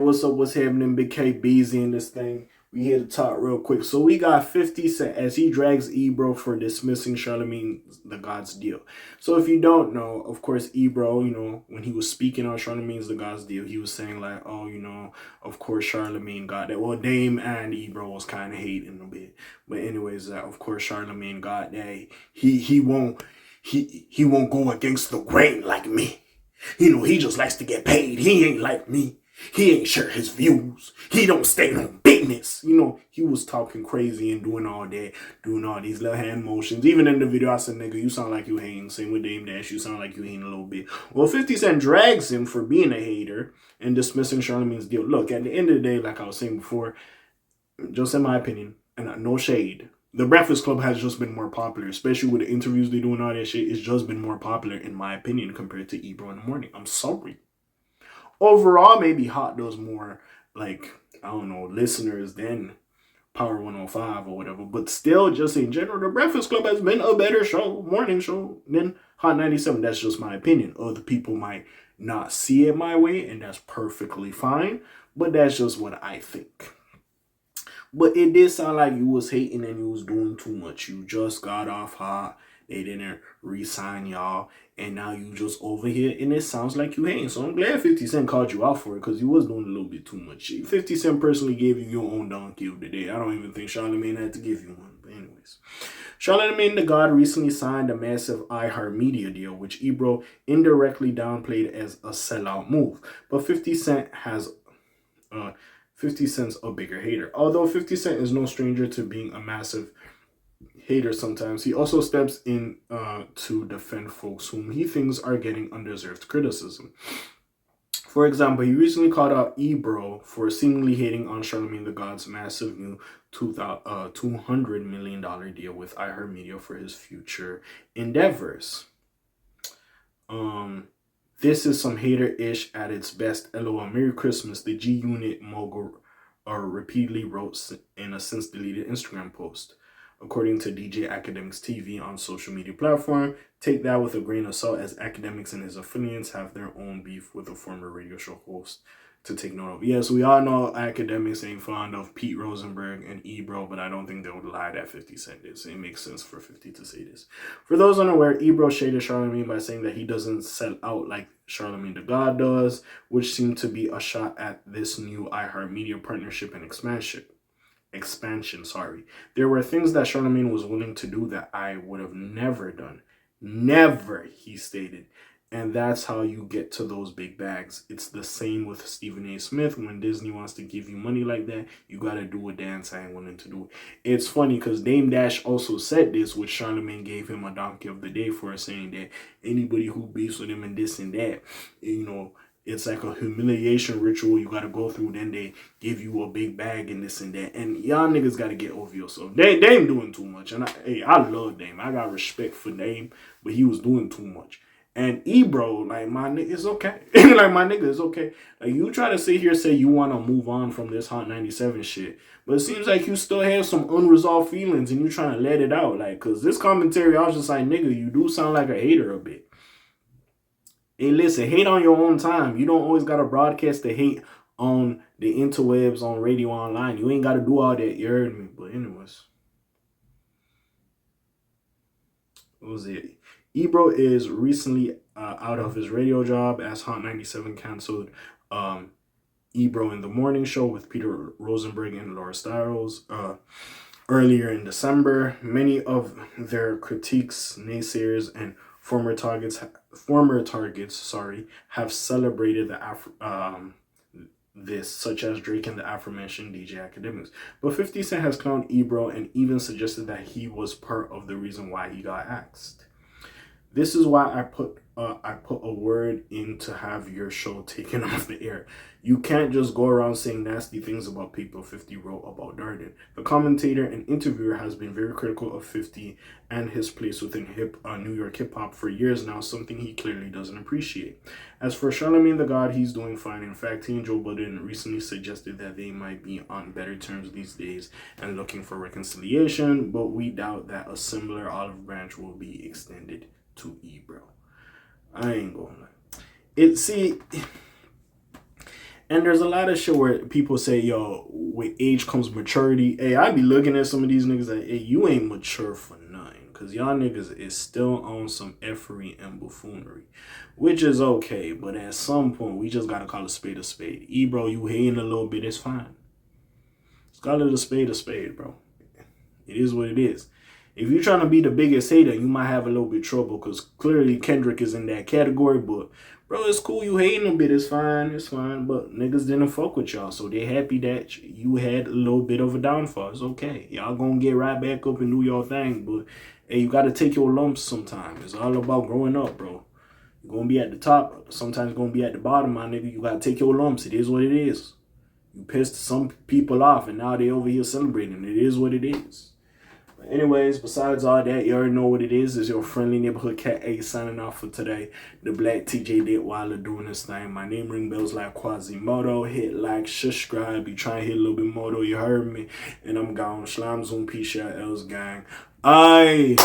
What's up? What's happening? Big K Beezy in this thing. We here to talk real quick. So we got 50 Cent as he drags Ebro for dismissing Charlamagne the God's deal. So if you don't know, of course, Ebro, when he was speaking on Charlamagne's the God's deal, he was saying like, oh, of course Charlamagne got that. Well, Dame and Ebro was kind of hating a bit. But anyways, of course Charlamagne got that. He won't go against the grain like me. He just likes to get paid. He ain't like me. He ain't share his views. He don't stay on business. He was talking crazy and doing all that, doing all these little hand motions. Even in the video, I said, nigga, you sound like you hating. Same with Dame Dash, you sound like you hating a little bit. Well, 50 Cent drags him for being a hater and dismissing Charlamagne's deal. Look, at the end of the day, like I was saying before, just in my opinion, and no shade, the Breakfast Club has just been more popular, especially with the interviews they do and all that shit. It's just been more popular, in my opinion, compared to Ebro in the Morning. I'm sorry. Overall, maybe Hot does more, like, I don't know, listeners than Power 105 or whatever. But still, just in general, the Breakfast Club has been a better show, morning show, than Hot 97. That's just my opinion. Other people might not see it my way, and that's perfectly fine. But that's just what I think. But it did sound like you was hating and you was doing too much. You just got off Hot. They didn't re-sign y'all. And now you just over here. And it sounds like you hating. So I'm glad 50 Cent called you out for it. Because you was doing a little bit too much shit. 50 Cent personally gave you your own donkey of the day. I don't even think Charlamagne had to give you one. But anyways. Charlamagne the God recently signed a massive iHeartMedia deal, which Ebro indirectly downplayed as a sellout move. But 50 Cent has 50 Cent's a bigger hater. Although 50 Cent is no stranger to being a massive hater sometimes, he also steps in to defend folks whom he thinks are getting undeserved criticism. For example, he recently called out Ebro for seemingly hating on Charlamagne the God's massive new $200 million deal with iHeartMedia for his future endeavors. This is some hater-ish at its best. LOL. Merry Christmas, the G-Unit mogul repeatedly wrote in a since-deleted Instagram post. According to DJ Academics TV on social media platform, take that with a grain of salt as Academics and his affiliates have their own beef with a former radio show host to take note of. Yes, we all know Academics ain't fond of Pete Rosenberg and Ebro, but I don't think they would lie that 50 Cent is. It makes sense for 50 to say this. For those unaware, Ebro shaded Charlamagne by saying that he doesn't sell out like Charlamagne the God does, which seemed to be a shot at this new iHeartMedia partnership and expansion. There were things that Charlamagne was willing to do that I would have never done. Never, he stated. And that's how you get to those big bags. It's the same with Stephen A. Smith. When Disney wants to give you money like that, you got to do a dance I ain't willing to do. It's funny because Dame Dash also said this, which Charlamagne gave him a donkey of the day for, saying that anybody who beefs with him and this and that, it's like a humiliation ritual you got to go through. Then they give you a big bag and this and that. And y'all niggas got to get over yourself. Dame doing too much. And I love Dame. I got respect for Dame, but he was doing too much. And Ebro, like, my nigga is okay. Like, my nigga is okay. Like, you try to sit here and say you want to move on from this Hot 97 shit, but it seems like you still have some unresolved feelings and you trying to let it out. Like, because this commentary, I was just like, nigga, you do sound like a hater a bit. Hey, listen, hate on your own time. You don't always got to broadcast the hate on the interwebs, on radio, online. You ain't got to do all that. You heard me. But anyways. What was it? Ebro is recently out of his radio job as Hot 97 canceled Ebro in the Morning Show with Peter Rosenberg and Laura Stiles earlier in December. Many of their critiques, naysayers, and former targets, have celebrated this, such as Drake and the aforementioned DJ Academics. But 50 Cent has clowned Ebro and even suggested that he was part of the reason why he got axed. This is why I put a word in to have your show taken off the air. You can't just go around saying nasty things about people, 50 wrote about Darden. The commentator and interviewer has been very critical of 50 and his place within New York hip-hop for years now, something he clearly doesn't appreciate. As for Charlamagne the God, he's doing fine. In fact, he and Joe Budden recently suggested that they might be on better terms these days and looking for reconciliation, but we doubt that a similar olive branch will be extended to Ebro. I ain't gonna lie. And there's a lot of shit where people say, yo, with age comes maturity. Hey, I be looking at some of these niggas like, hey, you ain't mature for nothing. Because y'all niggas is still on some effery and buffoonery. Which is okay. But at some point, we just got to call a spade a spade. Ebro, you hating a little bit, it's fine. Let's call it a spade, bro. It is what it is. If you're trying to be the biggest hater, you might have a little bit of trouble because clearly Kendrick is in that category. But, bro, it's cool. You hating a bit. It's fine. It's fine. But niggas didn't fuck with y'all. So they happy that you had a little bit of a downfall. It's okay. Y'all gonna get right back up and do your thing. But, hey, you got to take your lumps sometimes. It's all about growing up, bro. You're going to be at the top. Sometimes you're going to be at the bottom, my nigga. You got to take your lumps. It is what it is. You pissed some people off, and now they over here celebrating. It is what it is. But anyways, besides all that, you already know what it is. It's your friendly neighborhood cat A signing off for today. The Black TJ Detweiler doing this thing. My name ring bells like Quasimodo. Hit like, subscribe. You try and hit a little bit more though. You heard me. And I'm gone. Shalom, Zoom, peace, else gang. Aye.